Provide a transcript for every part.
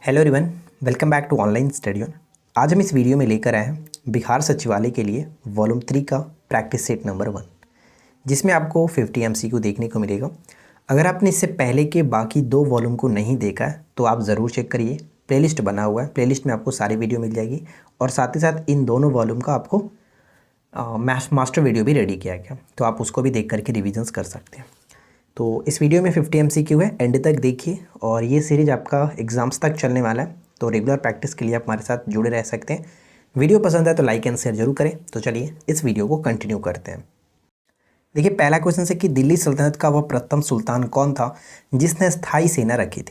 Hello everyone, welcome back to online study on. आज हम इस वीडियो में लेकर आए हैं बिहार सचिवालय के लिए वॉल्यूम 3 का प्रैक्टिस सेट नंबर 1, जिसमें आपको 50 MCQ देखने को मिलेगा। अगर आपने इससे पहले के बाकी 2 वॉल्यूम को नहीं देखा है तो आप ज़रूर चेक करिए। प्लेलिस्ट बना हुआ है, प्लेलिस्ट में आपको सारी वीडियो मिल जाएगी और साथ ही साथ इन दोनों वॉल्यूम का आपको मास्टर वीडियो भी रेडी किया गया, तो आप उसको भी देख करके रिविजन्स कर सकते हैं। तो इस वीडियो में 50 MCQ है, एंड तक देखिए। और ये सीरीज आपका एग्जाम्स तक चलने वाला है, तो रेगुलर प्रैक्टिस के लिए आप हमारे साथ जुड़े रह सकते हैं। वीडियो पसंद है तो लाइक एंड शेयर जरूर करें। तो चलिए इस वीडियो को कंटिन्यू करते हैं। देखिए, पहला क्वेश्चन है कि दिल्ली सल्तनत का वह प्रथम सुल्तान कौन था जिसने स्थायी सेना रखी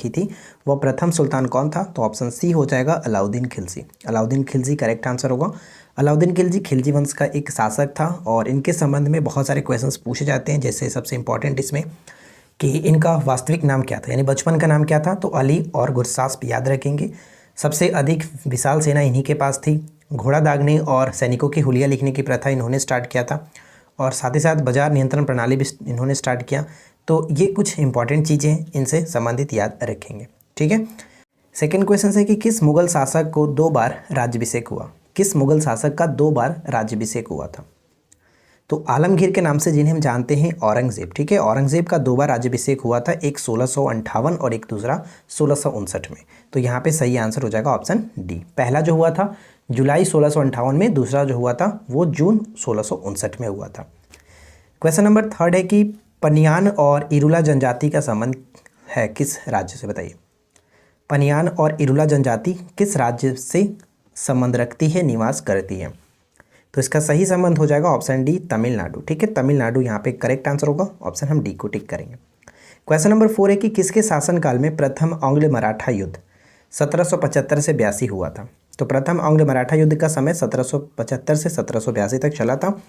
थी। वह प्रथम सुल्तान कौन था? तो ऑप्शन सी हो जाएगा अलाउद्दीन खिलजी। अलाउद्दीन खिलजी करेक्ट आंसर होगा। अलाउद्दीन खिलजी खिलजी वंश का एक शासक था और इनके संबंध में बहुत सारे क्वेश्चंस पूछे जाते हैं। जैसे सबसे इंपॉर्टेंट इसमें कि इनका वास्तविक नाम क्या था, यानी बचपन का नाम क्या था, तो अली और गुरसास्प याद रखेंगे। सबसे अधिक विशाल सेना इन्हीं के पास थी। घोड़ा दागने और सैनिकों की हुलिया लिखने की प्रथा इन्होंने स्टार्ट किया था और साथ ही साथ बाजार नियंत्रण प्रणाली भी इन्होंने स्टार्ट किया। तो ये कुछ इंपॉर्टेंट चीज़ें इनसे संबंधित याद रखेंगे, ठीक है। सेकेंड क्वेश्चन है कि किस मुगल शासक को 2 बार राज्याभिषेक हुआ? किस मुगल शासक का 2 बार राज्याभिषेक हुआ था? तो आलमगीर के नाम से जिन्हें हम जानते हैं औरंगजेब, ठीक है। औरंगजेब का 2 बार राज्याभिषेक हुआ था, एक 1658 और एक दूसरा 1659 में। तो यहाँ पे सही आंसर हो जाएगा ऑप्शन डी। पहला जो हुआ था जुलाई 1658 में, दूसरा जो हुआ था वो जून 1659 में हुआ था। क्वेश्चन नंबर 3 है कि पनियान और इरुला जनजाति का संबंध है किस राज्य से? बताइए, पनियान और इरुला जनजाति किस राज्य से संबंध रखती है, निवास करती है? तो इसका सही संबंध हो जाएगा ऑप्शन डी, तमिलनाडु, ठीक है। तमिलनाडु यहाँ पे करेक्ट आंसर होगा। ऑप्शन हम डी को टिक करेंगे। क्वेश्चन नंबर 4 है कि किसके शासनकाल में प्रथम आंग्ल मराठा युद्ध 1775 से 82 हुआ था? तो प्रथम आंग्ल मराठा युद्ध का समय 1775 से 1782 तक चला था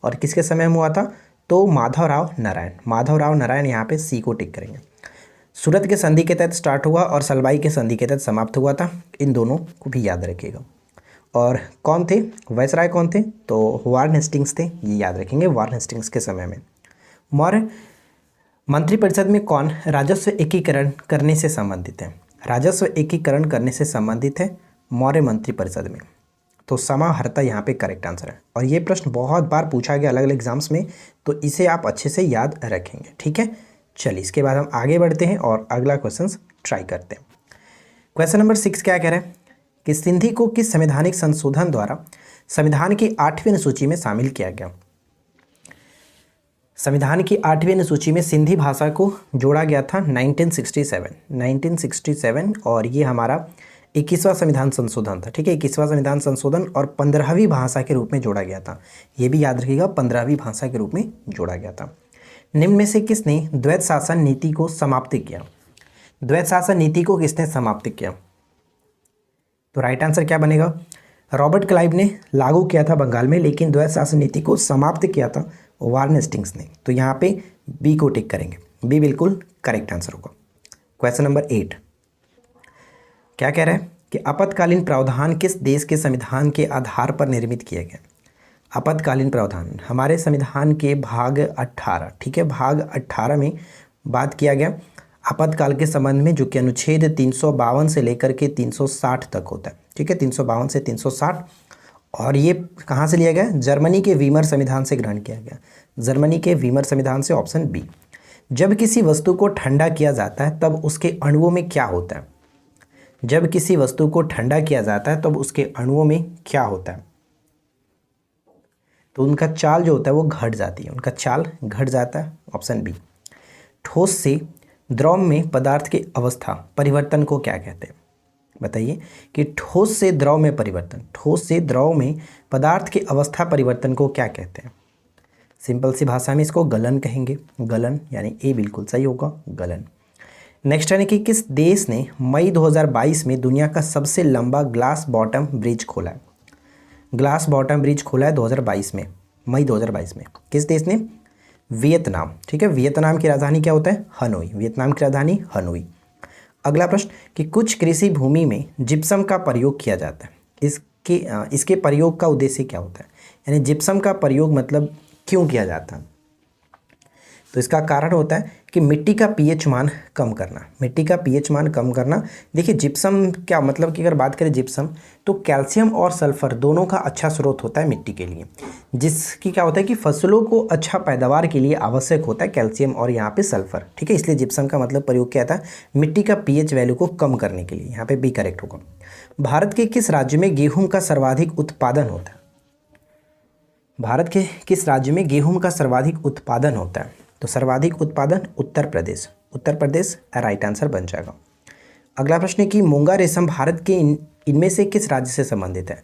और किसके समय में हुआ था? तो माधवराव नारायण, यहाँ पे सी को टिक करेंगे। सूरत के संधि के तहत स्टार्ट हुआ और सलवाई के संधि के तहत समाप्त हुआ था। इन दोनों को भी याद रखिएगा। और कौन थे वायसराय, कौन थे? तो वार्न हेस्टिंग्स थे, ये याद रखेंगे। वार्न हेस्टिंग्स के समय में। मौर्य मंत्रिपरिषद में कौन राजस्व एकीकरण करने से संबंधित है? राजस्व एकीकरण करने से संबंधित है मौर्य मंत्रिपरिषद में। तो समाहर्ता यहाँ पे करेक्ट आंसर है और ये प्रश्न बहुत बार पूछा गया अलग अलग एग्जाम्स में, तो इसे आप अच्छे से याद रखेंगे, ठीक है। चलिए इसके बाद हम आगे बढ़ते हैं और अगला क्वेश्चन ट्राई करते हैं। क्वेश्चन नंबर 6 क्या कह रहे हैं कि सिंधी को किस संवैधानिक संशोधन द्वारा संविधान की 8वीं अनुसूची में शामिल किया गया? संविधान की 8वीं अनुसूची में सिंधी भाषा को जोड़ा गया था 1967 और ये हमारा 21वां संविधान संशोधन था, ठीक है। 21वां संविधान संशोधन और 15वीं भाषा के रूप में जोड़ा गया था। ये भी याद रखिएगा, 15वीं भाषा के रूप में जोड़ा गया था। निम्न में से किसने द्वैत शासन नीति को समाप्त किया? द्वैत शासन नीति को किसने समाप्त किया? तो राइट आंसर क्या बनेगा? रॉबर्ट क्लाइव ने लागू किया था बंगाल में, लेकिन द्वैत शासन नीति को समाप्त किया था वार्न हेस्टिंग्स ने। तो यहाँ पे बी को टिक करेंगे, बी बिल्कुल करेक्ट आंसर होगा। क्वेश्चन नंबर 8 क्या कह रहा है कि आपातकालीन प्रावधान किस देश के संविधान के आधार पर निर्मित किया गया? आपातकालीन प्रावधान हमारे संविधान के भाग 18, ठीक है, भाग 18 में बात किया गया आपातकाल के संबंध में, जो कि अनुच्छेद 352 से लेकर के 360 तक होता है, ठीक है। 352 से 360 और ये कहाँ से लिया गया? जर्मनी के वीमर संविधान से ग्रहण किया गया। जर्मनी के वीमर संविधान से, ऑप्शन बी। जब किसी वस्तु को ठंडा किया जाता है तब उसके अणुओं में क्या होता है? जब किसी वस्तु को ठंडा किया जाता है तब उसके अणुओं में क्या होता है? तो उनका चाल जो होता है वो घट जाती है, उनका चाल घट जाता है, ऑप्शन बी। ठोस से द्रव में पदार्थ की अवस्था परिवर्तन को क्या कहते हैं? बताइए कि ठोस से द्रव में परिवर्तन, ठोस से द्रव में पदार्थ की अवस्था परिवर्तन को क्या कहते हैं? सिंपल सी भाषा में इसको गलन कहेंगे, गलन, यानी ए बिल्कुल सही होगा, गलन। नेक्स्ट है कि किस देश ने मई 2022 में दुनिया का सबसे लंबा ग्लास बॉटम ब्रिज खोला है? ग्लास बॉटम ब्रिज खोला है 2022 में, मई 2022 में। किस देश ने? वियतनाम, ठीक है। वियतनाम की राजधानी क्या होता है? हनोई। वियतनाम की राजधानी हनोई। अगला प्रश्न कि कुछ कृषि भूमि में जिप्सम का प्रयोग किया जाता है, इसके प्रयोग का उद्देश्य क्या होता है? यानी जिप्सम का प्रयोग मतलब क्यों किया जाता है? तो इसका कारण होता है कि मिट्टी का पीएच मान कम करना। मिट्टी का पीएच मान कम करना। देखिए जिप्सम क्या मतलब कि अगर बात करें जिप्सम, तो कैल्शियम और सल्फर दोनों का अच्छा स्रोत होता है मिट्टी के लिए, जिसकी क्या होता है कि फसलों को अच्छा पैदावार के लिए आवश्यक होता है कैल्शियम और यहाँ पे सल्फर। ठीक है, इसलिए जिप्सम का मतलब प्रयोग किया था मिट्टी का पीएच वैल्यू को कम करने के लिए। यहाँ पे बी करेक्ट होगा। भारत के किस राज्य में गेहूँ का सर्वाधिक उत्पादन होता है? भारत के किस राज्य में गेहूं का सर्वाधिक उत्पादन होता है? तो सर्वाधिक उत्पादन उत्तर प्रदेश। उत्तर प्रदेश राइट आंसर बन जाएगा। अगला प्रश्न है कि मूंगा रेशम भारत के इनमें से किस राज्य से संबंधित है?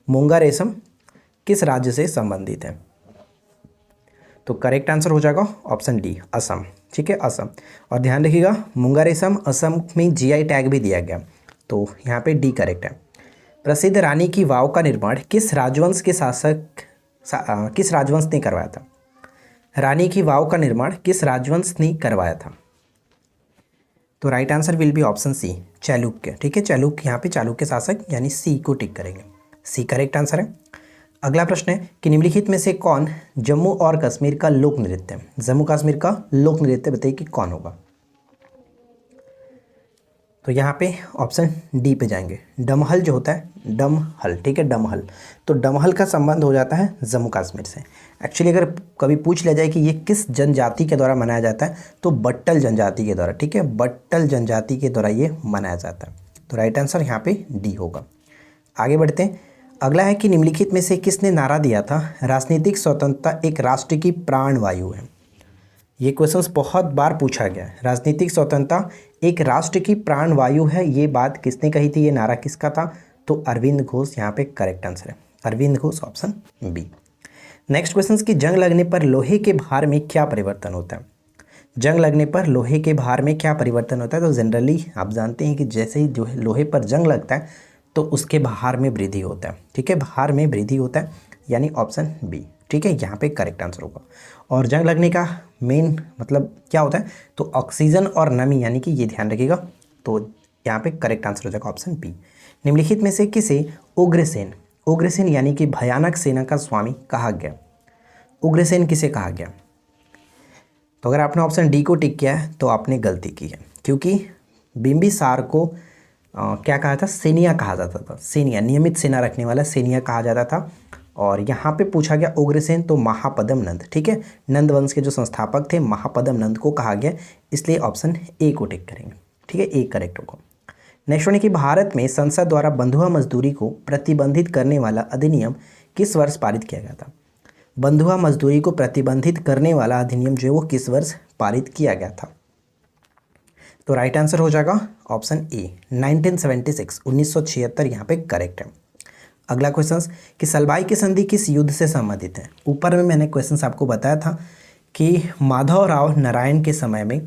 मूंगा रेशम किस राज्य से संबंधित है? तो करेक्ट आंसर हो जाएगा ऑप्शन डी असम। ठीक है, असम। और ध्यान रखिएगा मूंगा रेशम असम में जीआई टैग भी दिया गया, तो यहाँ पे डी करेक्ट है। प्रसिद्ध रानी की वाव का निर्माण किस राजवंश के किस राजवंश ने करवाया था? रानी की वाव का निर्माण किस राजवंश ने करवाया था? तो right answer will be option C Chalukya. ठीक है, चालुक्य, यहाँ पे चालुक्य शासक यानी सी को टिक करेंगे। सी करेक्ट आंसर है। अगला प्रश्न है कि निम्नलिखित में से कौन जम्मू और कश्मीर का लोक नृत्य है? जम्मू कश्मीर का लोक नृत्य बताइए कि कौन होगा? तो यहाँ पे ऑप्शन डी पे जाएंगे, डमहल जो होता है, डमहल। ठीक है, डमहल। तो डमहल का संबंध हो जाता है जम्मू कश्मीर से। एक्चुअली अगर कभी पूछ लिया जाए कि ये किस जनजाति के द्वारा मनाया जाता है, तो बट्टल जनजाति के द्वारा। ठीक है, बट्टल जनजाति के द्वारा ये मनाया जाता है। तो राइट आंसर यहाँ पे डी होगा। आगे बढ़ते हैं। अगला है कि निम्नलिखित में से किसने नारा दिया था राजनीतिक स्वतंत्रता एक राष्ट्र की प्राण वायु है? ये क्वेश्चंस बहुत बार पूछा गया है। राजनीतिक स्वतंत्रता एक राष्ट्र की प्राण वायु है, ये बात किसने कही थी? ये नारा किसका था? तो अरविंद घोष यहाँ पे करेक्ट आंसर है। Aurobindo Ghosh option B. Next question की जंग लगने पर लोहे के भार में क्या परिवर्तन होता है? जंग लगने पर लोहे के भार में क्या परिवर्तन होता है? तो जनरली आप जानते हैं कि जैसे ही जो है लोहे पर जंग लगता है तो उसके भार में वृद्धि होता है। ठीक है, भार में वृद्धि होता है, यानी ऑप्शन बी। ठीक है, यहाँ पे करेक्ट आंसर होगा। और जंग लगने का मेन मतलब क्या होता है? तो ऑक्सीजन और नमी, यानी कि ये ध्यान रखिएगा। तो यहाँ पे करेक्ट आंसर हो जाएगा ऑप्शन बी। निम्नलिखित में से किसे उग्रसेन, उग्रसेन यानी कि भयानक सेना का स्वामी कहा गया? उग्रसेन किसे कहा गया? तो अगर आपने ऑप्शन डी को टिक किया है तो आपने गलती की है, क्योंकि बिंबिसार को क्या कहा था? सेनिया कहा जाता था। सेनिया, नियमित सेना रखने वाला सेनिया कहा जाता था। और यहाँ पे पूछा गया उग्रसेन, तो महापद्म नंद। ठीक है, नंद वंश के जो संस्थापक थे महापद्म नंद को कहा गया, इसलिए ऑप्शन ए को टिक करेंगे। ठीक है, ए करेक्ट होगा। नेक्स्ट वन है कि भारत में संसद द्वारा बंधुआ मजदूरी को प्रतिबंधित करने वाला अधिनियम किस वर्ष पारित किया गया था? बंधुआ मजदूरी को प्रतिबंधित करने वाला अधिनियम जो है वो किस वर्ष पारित किया गया था? तो राइट आंसर हो जाएगा ऑप्शन ए 1976, 1976 यहाँ पे करेक्ट है। अगला क्वेश्चन कि सलबाई की संधि किस युद्ध से संबंधित है? ऊपर में मैंने क्वेश्चन आपको बताया था कि माधवराव नारायण के समय में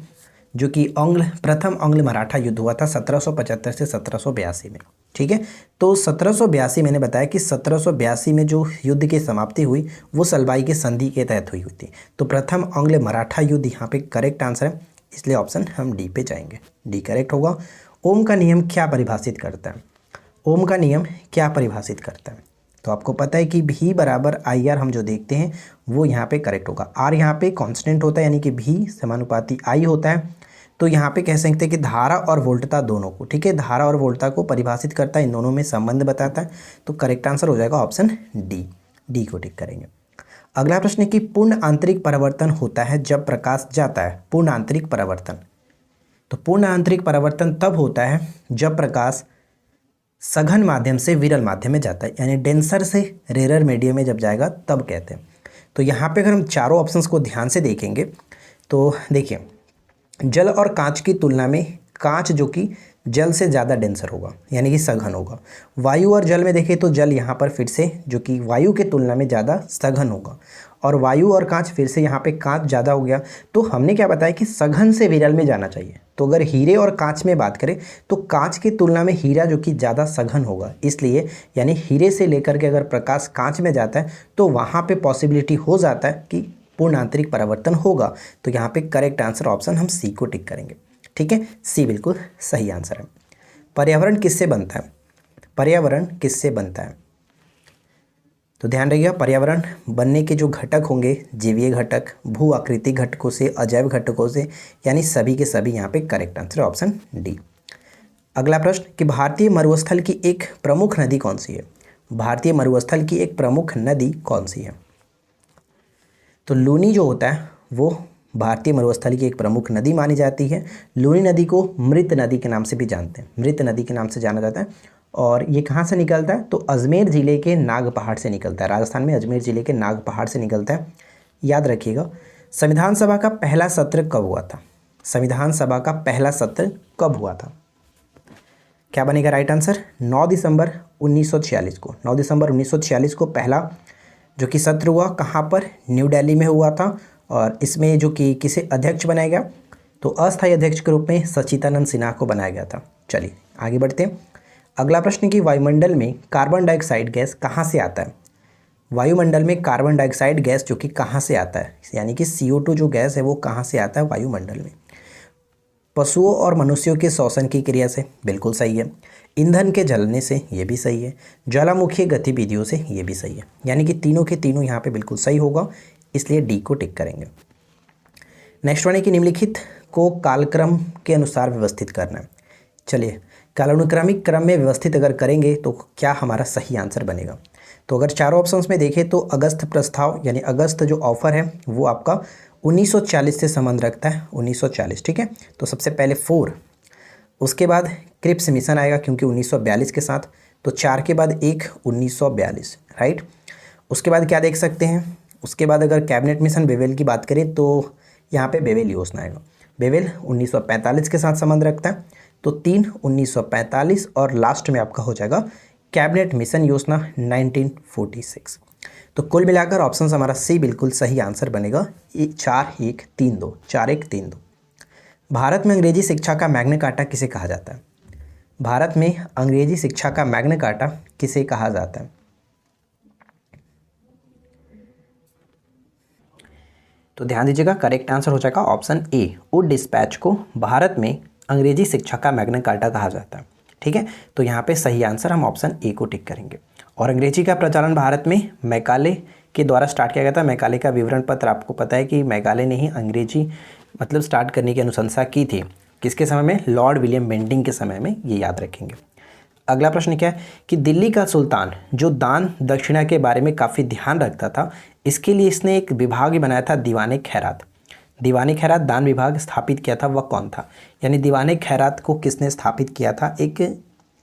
जो कि प्रथम आंग्ल मराठा युद्ध हुआ था 1775 से 1782 में। ठीक है, तो 1782 मैंने बताया कि 1782 में जो युद्ध की समाप्ति हुई वो सलबाई की संधि के तहत हुई थी। तो प्रथम आंग्ल मराठा युद्ध यहाँ पे करेक्ट आंसर है, इसलिए ऑप्शन हम डी पे जाएंगे। डी करेक्ट होगा। ओम का नियम क्या परिभाषित करता है? ओम का नियम क्या परिभाषित करता है? तो आपको पता है कि भी बराबर आई आर हम जो देखते हैं वो यहाँ पे करेक्ट होगा। आर यहाँ पे कांस्टेंट होता है, यानी कि भी समानुपाती आई होता है। तो यहाँ पे कह सकते हैं कि धारा और वोल्टता दोनों को, ठीक है, धारा और वोल्टता को परिभाषित करता है, इन दोनों में संबंध बताता है। तो करेक्ट आंसर हो जाएगा ऑप्शन डी। डी को टिक करेंगे। अगला प्रश्न है कि पूर्ण आंतरिक परावर्तन होता है जब प्रकाश जाता है। पूर्ण आंतरिक परावर्तन, तो पूर्ण आंतरिक परावर्तन तब होता है जब प्रकाश सघन माध्यम से विरल माध्यम में जाता है, यानी डेंसर से रेरर मीडियम में जब जाएगा तब कहते हैं। तो यहाँ पे अगर हम चारों ऑप्शंस को ध्यान से देखेंगे तो देखिए, जल और कांच की तुलना में कांच जो कि जल से ज़्यादा डेंसर होगा, यानी कि सघन होगा। वायु और जल में देखें तो जल यहाँ पर फिर से जो कि वायु के तुलना में ज़्यादा सघन होगा, और वायु और कांच फिर से यहाँ पे कांच ज़्यादा हो गया। तो हमने क्या बताया कि सघन से विरल में जाना चाहिए। तो अगर हीरे और कांच में बात करें तो कांच की तुलना में हीरा जो कि ज़्यादा सघन होगा, इसलिए यानी हीरे से लेकर के अगर प्रकाश कांच में जाता है तो वहाँ पर पॉसिबिलिटी हो जाता है कि पूर्ण आंतरिक परावर्तन होगा। तो यहाँ पे करेक्ट आंसर ऑप्शन हम सी को टिक करेंगे। ठीक है, सी बिल्कुल सही आंसर है। पर्यावरण किससे बनता है? पर्यावरण किससे बनता है? तो ध्यान रखिएगा, पर्यावरण बनने के जो घटक होंगे, जीवीय घटक, भू आकृति घटकों से, अजैव घटकों से, यानी सभी के सभी यहाँ पे करेक्ट आंसर है ऑप्शन डी। अगला प्रश्न कि भारतीय मरुस्थल की एक प्रमुख नदी कौन सी है? भारतीय मरुस्थल की एक प्रमुख नदी कौन सी है? तो लूनी जो होता है वो भारतीय मरुस्थल की एक प्रमुख नदी मानी जाती है। लूनी नदी को मृत नदी के नाम से भी जानते हैं, मृत नदी के नाम से जाना जाता है। और ये कहाँ से निकलता है? तो अजमेर ज़िले के नाग पहाड़ से निकलता है। राजस्थान में अजमेर ज़िले के नाग पहाड़ से निकलता है। याद रखिएगा, संविधान सभा का पहला सत्र कब हुआ था? संविधान सभा का पहला सत्र कब हुआ था? क्या बनेगा राइट आंसर? 9 दिसंबर 1946 को। 9 दिसंबर 1946 को पहला जो कि सत्र हुआ, कहाँ पर? न्यू दिल्ली में हुआ था। और इसमें जो कि किसे अध्यक्ष बनाया गया? तो अस्थायी अध्यक्ष के रूप में सच्चिदानंद सिन्हा को बनाया गया था। चलिए आगे बढ़ते हैं। अगला प्रश्न कि वायुमंडल में कार्बन डाइऑक्साइड गैस कहाँ से आता है? वायुमंडल में कार्बन डाइऑक्साइड गैस जो कि कहाँ से आता है, यानी कि CO2 जो गैस है वो कहाँ से आता है वायुमंडल में? पशुओं और मनुष्यों के श्वसन की क्रिया से, बिल्कुल सही है। ईंधन के जलने से, ये भी सही है। ज्वालामुखी गतिविधियों से, ये भी सही है। यानी कि तीनों के तीनों यहाँ पे बिल्कुल सही होगा, इसलिए डी को टिक करेंगे। नेक्स्ट वन है कि निम्नलिखित को कालक्रम के अनुसार व्यवस्थित करना है। चलिए, कालानुक्रमिक क्रम में व्यवस्थित अगर करेंगे तो क्या हमारा सही आंसर बनेगा? तो अगर चारों ऑप्शंस में देखें तो अगस्त प्रस्ताव यानी अगस्त जो ऑफर है वो आपका 1940 से संबंध रखता है। 1940, ठीक है। तो सबसे पहले 4, उसके बाद क्रिप्स मिशन आएगा क्योंकि 1942 के साथ, तो 4 के बाद 1, 1942, राइट। उसके बाद क्या देख सकते हैं? उसके बाद अगर कैबिनेट मिशन बेवेल की बात करें तो यहाँ पे बेवेल योजना आएगा। बेवेल 1945 के साथ संबंध रखता है, तो 3, 1945 और लास्ट में आपका हो जाएगा कैबिनेट मिशन योजना 1946। तो कुल मिलाकर ऑप्शन हमारा सी बिल्कुल सही आंसर बनेगा। 4132, 4132। भारत में अंग्रेजी शिक्षा का मैग्ना कार्टा किसे कहा जाता है? भारत में अंग्रेजी शिक्षा का मैग्ना कार्टा किसे कहा जाता है? तो ध्यान दीजिएगा, करेक्ट आंसर हो जाएगा ऑप्शन ए। वुड डिस्पैच को भारत में अंग्रेजी शिक्षा का मैग्ना कार्टा कहा जाता है, ठीक है। तो यहाँ पे सही आंसर हम ऑप्शन ए को टिक करेंगे। और अंग्रेजी का प्रचलन भारत में मैकाले के द्वारा स्टार्ट किया गया था। मैकाले का विवरण पत्र आपको पता है कि मैकाले ने ही अंग्रेजी मतलब स्टार्ट करने की अनुशंसा की थी। किसके समय में? लॉर्ड विलियम बेंटिंग के समय में, ये याद रखेंगे। अगला प्रश्न क्या है कि दिल्ली का सुल्तान जो दान दक्षिणा के बारे में काफ़ी ध्यान रखता था, इसके लिए इसने एक विभाग भी बनाया था, दीवाने खैरात। दीवाने खैरात दान विभाग स्थापित किया था, वह कौन था? यानी दीवाने खैरात को किसने स्थापित किया था? एक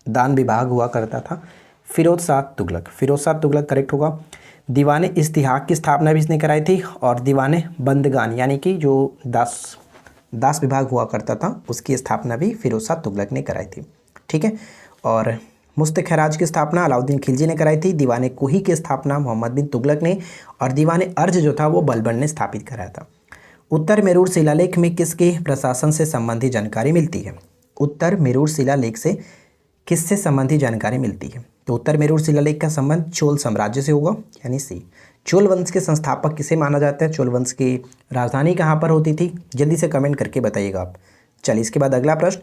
दान विभाग हुआ करता था, फिरोज शाह तुगलक। फिरोज शाह तुगलक करेक्ट होगा। दीवाने इस्तिहाक की स्थापना भी इसने कराई थी। और दीवाने बंदगान यानी कि जो दास विभाग हुआ करता था उसकी स्थापना भी फिरोज शाह तुगलक ने कराई थी, ठीक है। और मुश्त-ए-खैराज की स्थापना अलाउद्दीन खिलजी ने कराई थी। दीवाने कोही की स्थापना मोहम्मद बिन तुगलक ने, और दीवाने अर्ज जो था वो बलबन ने स्थापित कराया था। उत्तर मेरूर शिलालेख में किसके प्रशासन से संबंधित जानकारी मिलती है? उत्तर मेरूर शिलालेख से किससे संबंधित जानकारी मिलती है? तो उत्तर मेरूर शिलालेख का संबंध चोल साम्राज्य से होगा, यानी सी। चोल वंश के संस्थापक किसे माना जाता है? चोल वंश की राजधानी कहाँ पर होती थी? जल्दी से कमेंट करके बताइएगा आप। चलिए इसके बाद अगला प्रश्न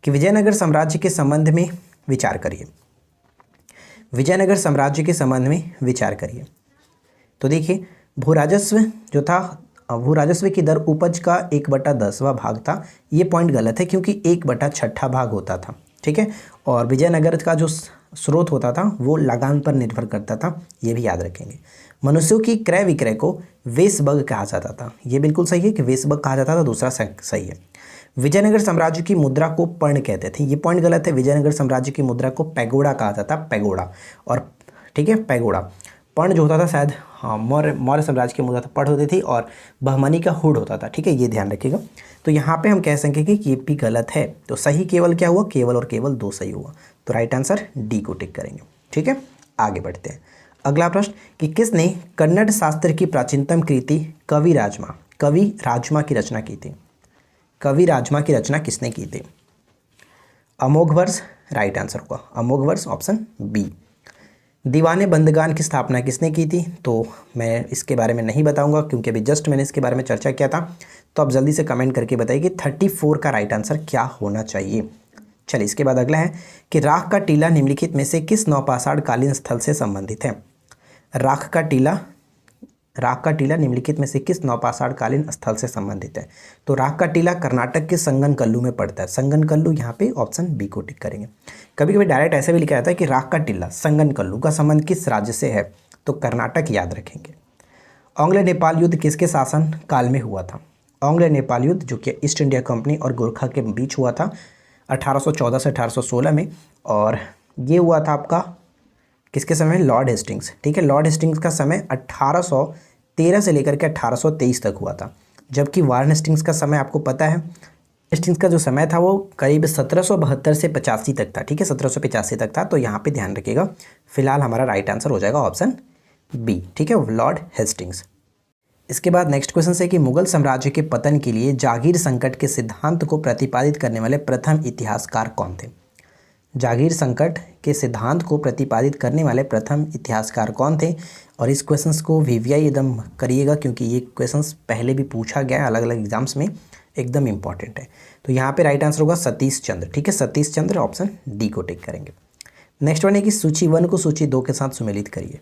कि विजयनगर साम्राज्य के संबंध में विचार करिए। विजयनगर साम्राज्य के संबंध में विचार करिए। तो देखिए, भूराजस्व जो था, भूराजस्व की दर उपज का 1/10वां भाग था। ये पॉइंट गलत है क्योंकि 1/6 भाग होता था, ठीक है। और विजयनगर का जो स्रोत होता था वो लगान पर निर्भर करता था, ये भी याद रखेंगे। मनुष्यों की क्रय विक्रय को वेशबग कहा जाता था, ये बिल्कुल सही है कि वेशबग कहा जाता था, दूसरा सही है। विजयनगर साम्राज्य की मुद्रा को पर्ण कहते थे, ये पॉइंट गलत है। विजयनगर साम्राज्य की मुद्रा को पैगोडा कहा जाता, पैगोडा। और ठीक है, पैगोडा। पर्ण जो होता था शायद मौर्य साम्राज्य की मुद्रा पर्ण होती थी, और बहमनी का हुड होता था, ठीक है, ये ध्यान रखिएगा। तो यहाँ पे हम कह सकेंगे कि ये भी गलत है। तो सही केवल क्या हुआ? केवल और केवल 2 सही हुआ। तो राइट आंसर डी को टिक करेंगे, ठीक है। आगे बढ़ते हैं। अगला प्रश्न कि किसने कन्नड़ शास्त्र की प्राचीनतम कृति कवि राजमा की रचना की थी? कवि राजमा की रचना किसने की थी? अमोघवर्ष राइट आंसर होगा, अमोघवर्ष ऑप्शन बी। दीवाने बंदगान की स्थापना किसने की थी? तो मैं इसके बारे में नहीं बताऊंगा क्योंकि अभी जस्ट मैंने इसके बारे में चर्चा किया था। तो आप जल्दी से कमेंट करके बताइए कि 34 का राइट आंसर क्या होना चाहिए। चलिए इसके बाद अगला है कि राख का टीला निम्नलिखित में से किस नौपाषाण कालीन स्थल से संबंधित है? राख का टीला निम्नलिखित में से किस नौपाषाणकालीन स्थल से संबंधित है? तो राख का टीला कर्नाटक के संगनकल्लू में पड़ता है। संगनकल्लू यहाँ पे ऑप्शन बी को टिक करेंगे। कभी कभी डायरेक्ट ऐसे भी लिखा जाता है कि राख का टीला संगनकल्लू का संबंध किस राज्य से है, तो कर्नाटक याद रखेंगे। आंग्ल नेपाल युद्ध किसके शासन काल में हुआ था? आंग्ल नेपाल युद्ध जो कि ईस्ट इंडिया कंपनी और गोरखा के बीच हुआ था 1814 से 1816 में, और ये हुआ था आपका किसके समय? Lord Hastings. ठीक है, लॉर्ड हेस्टिंग्स का समय 1813 से लेकर के 1823 तक हुआ था, जबकि वारेन हेस्टिंग्स का समय आपको पता है, हेस्टिंग्स का जो समय था वो करीब 1772 से 85 तक था। ठीक है, 1785 तक था। तो यहाँ पे ध्यान रखिएगा, फिलहाल हमारा राइट आंसर हो जाएगा ऑप्शन बी। ठीक है, लॉर्ड हेस्टिंग्स। इसके बाद नेक्स्ट क्वेश्चन है कि मुगल साम्राज्य के पतन के लिए जागीर संकट के सिद्धांत को प्रतिपादित करने वाले प्रथम इतिहासकार कौन थे? जागीर संकट के सिद्धांत को प्रतिपादित करने वाले प्रथम इतिहासकार कौन थे? और इस क्वेश्चंस को वीवीआई एकदम करिएगा, क्योंकि ये क्वेश्चंस पहले भी पूछा गया है अलग अलग एग्जाम्स में, एकदम इंपॉर्टेंट है। तो यहाँ पे राइट आंसर होगा सतीश चंद्र। ठीक है, सतीश चंद्र, ऑप्शन डी को टिक करेंगे। नेक्स्ट वन है कि सूची 1 को सूची 2 के साथ सुमेलित करिए।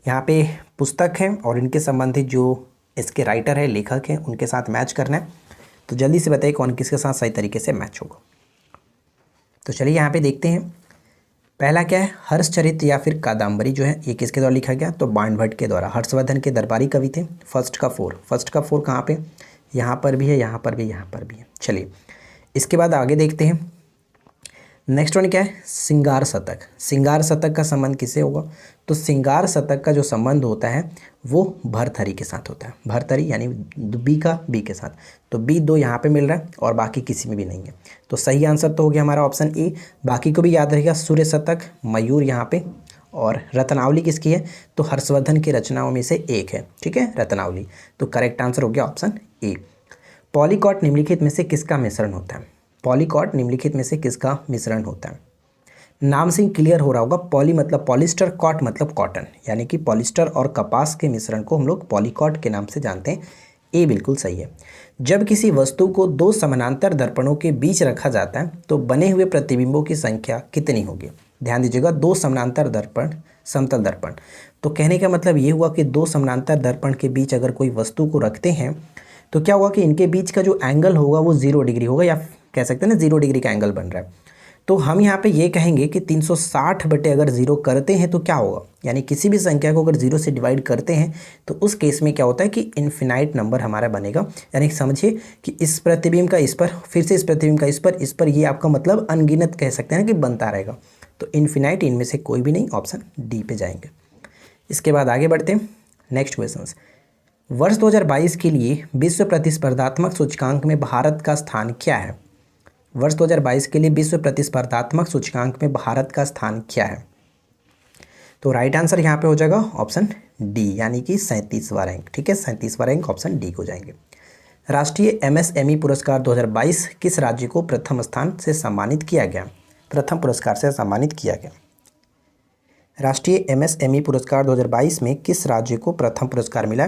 यहाँ पे पुस्तक है और इनके संबंधित जो इसके राइटर है, लेखक हैं, उनके साथ मैच करना है। तो जल्दी से बताइए कौन किसके साथ सही तरीके से मैच होगा। तो चलिए यहाँ पे देखते हैं। पहला क्या है? हर्षचरित या फिर कादम्बरी जो है ये किसके द्वारा लिखा गया? तो बाणभट्ट के द्वारा। हर्षवर्धन के दरबारी कवि थे। फर्स्ट का फोर कहाँ पे? यहाँ पर भी है, यहाँ पर भी, यहाँ पर भी है। चलिए इसके बाद आगे देखते हैं। नेक्स्ट वन क्या है? सिंगार शतक। सिंगार शतक का संबंध किससे होगा? तो सिंगार शतक का जो संबंध होता है वो भर्तहरि के साथ होता है। भर्तहरि यानी बी के साथ। तो बी 2 यहाँ पे मिल रहा है और बाकी किसी में भी नहीं है। तो सही आंसर तो हो गया हमारा ऑप्शन ए। बाकी को भी याद रहेगा, सूर्य शतक, मयूर यहाँ पे, और रत्नावली किसकी है? तो हर्षवर्धन की रचनाओं में से एक है। ठीक है, रत्नावली। तो करेक्ट आंसर हो गया ऑप्शन ए। पॉलीकॉट निम्नलिखित में से किसका मिश्रण होता है? पॉलीकॉट निम्नलिखित में से किसका मिश्रण होता है? नाम से ही क्लियर हो रहा होगा। पॉली मतलब पॉलिस्टर, कॉट मतलब कॉटन, यानी कि पॉलिस्टर और कपास के मिश्रण को हम लोग पॉलीकॉट के नाम से जानते हैं। ए बिल्कुल सही है। जब किसी वस्तु को 2 समानांतर दर्पणों के बीच रखा जाता है तो बने हुए प्रतिबिंबों की संख्या कितनी होगी? ध्यान दीजिएगा, 2 समानांतर दर्पण, समतल दर्पण। तो कहने का मतलब ये हुआ कि 2 समानांतर दर्पण के बीच अगर कोई वस्तु को रखते हैं तो क्या होगा कि इनके बीच का जो एंगल होगा वो 0 डिग्री होगा, या कह सकते हैं ना 0 डिग्री का एंगल बन रहा है। तो हम यहाँ पे ये कहेंगे कि 360 बटे अगर 0 करते हैं तो क्या होगा, यानी किसी भी संख्या को अगर 0 से डिवाइड करते हैं तो उस केस में क्या होता है कि इन्फिनाइट नंबर हमारा बनेगा। यानी समझिए कि इस प्रतिबिंब का इस पर, फिर से इस प्रतिबिंब का इस पर, ये आपका मतलब अनगिनत कह सकते हैं कि बनता रहेगा। तो इन्फिनाइट इनमें से कोई भी नहीं, ऑप्शन डी पे जाएंगे। इसके बाद आगे बढ़ते हैं। नेक्स्ट क्वेश्चन, वर्ष 2022 के लिए विश्व प्रतिस्पर्धात्मक सूचकांक में भारत का स्थान क्या है? वर्ष 2022 के लिए विश्व प्रतिस्पर्धात्मक सूचकांक में भारत का स्थान क्या है? तो राइट आंसर यहाँ पे हो जाएगा ऑप्शन डी, यानी कि 37वां रैंक। ठीक है, 37वां रैंक, ऑप्शन डी को जाएंगे। राष्ट्रीय एमएसएमई पुरस्कार 2022 किस राज्य को प्रथम स्थान से सम्मानित किया गया? प्रथम पुरस्कार से सम्मानित किया गया। राष्ट्रीय एमएसएमई पुरस्कार 2022 में किस राज्य को प्रथम पुरस्कार मिला?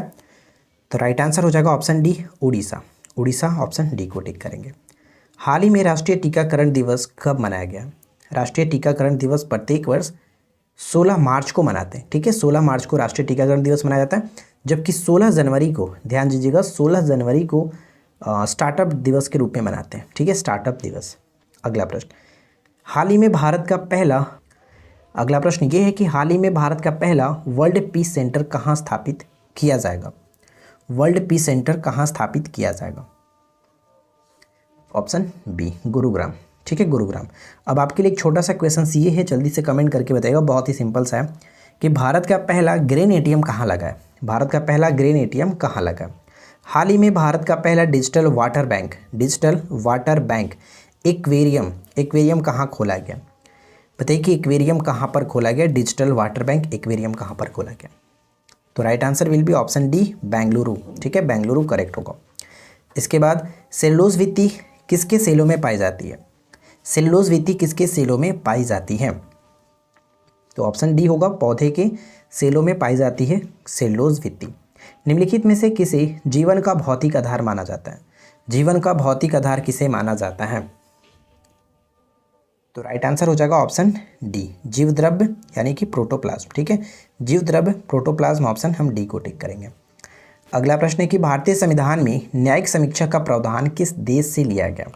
तो राइट आंसर हो जाएगा option D, Orissa. Orissa, option D को टिक करेंगे। हाल ही में राष्ट्रीय टीकाकरण दिवस कब मनाया गया? राष्ट्रीय टीकाकरण दिवस प्रत्येक वर्ष 16 मार्च को मनाते हैं। ठीक है, 16 मार्च को राष्ट्रीय टीकाकरण दिवस मनाया जाता है, जबकि 16 जनवरी को, ध्यान दीजिएगा, 16 जनवरी को स्टार्टअप दिवस के रूप में मनाते हैं। ठीक है, स्टार्टअप दिवस। अगला प्रश्न, हाल ही में भारत का पहला, अगला प्रश्न ये है कि हाल ही में भारत का पहला वर्ल्ड पीस सेंटर कहाँ स्थापित किया जाएगा? वर्ल्ड पीस सेंटर कहाँ स्थापित किया जाएगा? Option B, Gurugram. ठीक है, गुरुग्राम। अब आपके लिए एक छोटा सा क्वेश्चन ये है, जल्दी से कमेंट करके बताइएगा, बहुत ही सिंपल सा है, कि भारत का पहला ग्रेन एटीएम कहाँ लगा है? भारत का पहला ग्रेन एटीएम कहाँ लगा है? हाल ही में भारत का पहला डिजिटल वाटर बैंक एक्वेरियम कहाँ खोला गया? बताइए कि एक्वेरियम कहाँ पर खोला गया? डिजिटल वाटर बैंक एक्वेरियम कहाँ पर खोला गया? तो right answer will be option D, Bengaluru. ठीक है, बेंगलुरु करेक्ट होगा। इसके बाद सेलुलोज वित्ती किसके सेलों में पाई जाती है? सेलुलोज वित्ती किसके सेलों में पाई जाती है? तो ऑप्शन डी होगा, पौधे के सेलों में पाई जाती है सेलुलोज वित्ती। निम्नलिखित में से किसे जीवन का भौतिक आधार माना जाता है? जीवन का भौतिक आधार किसे माना जाता है? तो राइट आंसर हो जाएगा ऑप्शन डी, जीव द्रव्य यानी कि प्रोटोप्लाज्म। ठीक है, जीव द्रव्य प्रोटोप्लाज्म ऑप्शन हम डी को टिक करेंगे। अगला प्रश्न है कि भारतीय संविधान में न्यायिक समीक्षा का प्रावधान किस देश से लिया गया।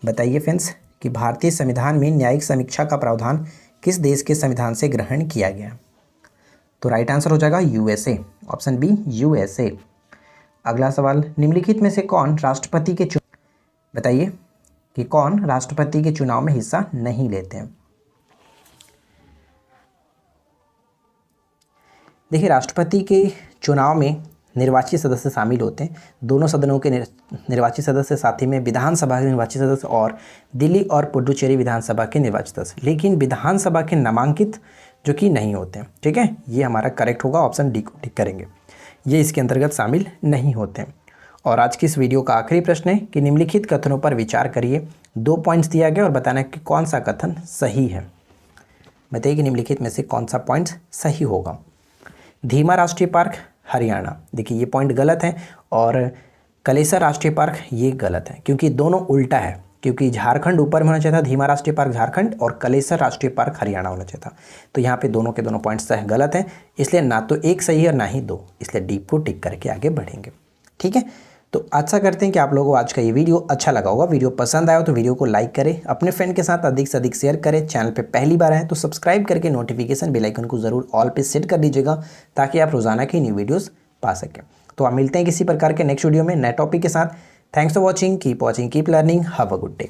बताइए फ्रेंड्स कि भारतीय संविधान में न्यायिक समीक्षा का प्रावधान किस देश के संविधान से ग्रहण किया गया। तो राइट आंसर हो जाएगा यूएसए, ऑप्शन बी यूएसए। अगला सवाल, निम्नलिखित में से कौन राष्ट्रपति के बताइए कि कौन राष्ट्रपति के चुनाव में हिस्सा नहीं लेते हैं। देखिए, राष्ट्रपति के चुनाव में निर्वाचित सदस्य शामिल होते हैं, दोनों सदनों के निर्वाचित सदस्य, साथ ही में विधानसभा के निर्वाचित सदस्य और दिल्ली और पुडुचेरी विधानसभा के निर्वाचित सदस्य, लेकिन विधानसभा के नामांकित जो कि नहीं होते हैं। ठीक है, ये हमारा करेक्ट होगा, ऑप्शन डी को टिक करेंगे, ये इसके अंतर्गत शामिल नहीं होते हैं। और आज की इस वीडियो का आखिरी प्रश्न है कि निम्नलिखित कथनों पर विचार करिए। 2 पॉइंट्स दिया गया और बताना कि कौन सा कथन सही है। बताइए कि निम्नलिखित में से कौन सा पॉइंट सही होगा। धीमा राष्ट्रीय पार्क हरियाणा, देखिए ये पॉइंट गलत है, और कलेसर राष्ट्रीय पार्क ये गलत है, क्योंकि दोनों उल्टा है, क्योंकि झारखंड ऊपर में होना चाहिए था, धीमा राष्ट्रीय पार्क झारखंड, और कलेसर राष्ट्रीय पार्क हरियाणा होना चाहिए था। तो यहाँ पे दोनों के दोनों पॉइंट्स गलत हैं, इसलिए ना तो एक सही है और ना ही 2, इसलिए डी को टिक करके आगे बढ़ेंगे। ठीक है, तो आशा करते हैं कि आप लोगों को आज का ये वीडियो अच्छा लगा होगा। वीडियो पसंद आया तो वीडियो को लाइक करें, अपने फ्रेंड के साथ अधिक से अधिक शेयर करें। चैनल पे पहली बार आए तो सब्सक्राइब करके नोटिफिकेशन बेल आइकन को जरूर ऑल पे सेट कर लीजिएगा, ताकि आप रोजाना की न्यू वीडियोस पा सकें। तो आप मिलते हैं किसी प्रकार के नेक्स्ट वीडियो में नए टॉपिक के साथ। Thanks for watching, keep learning, have a good day.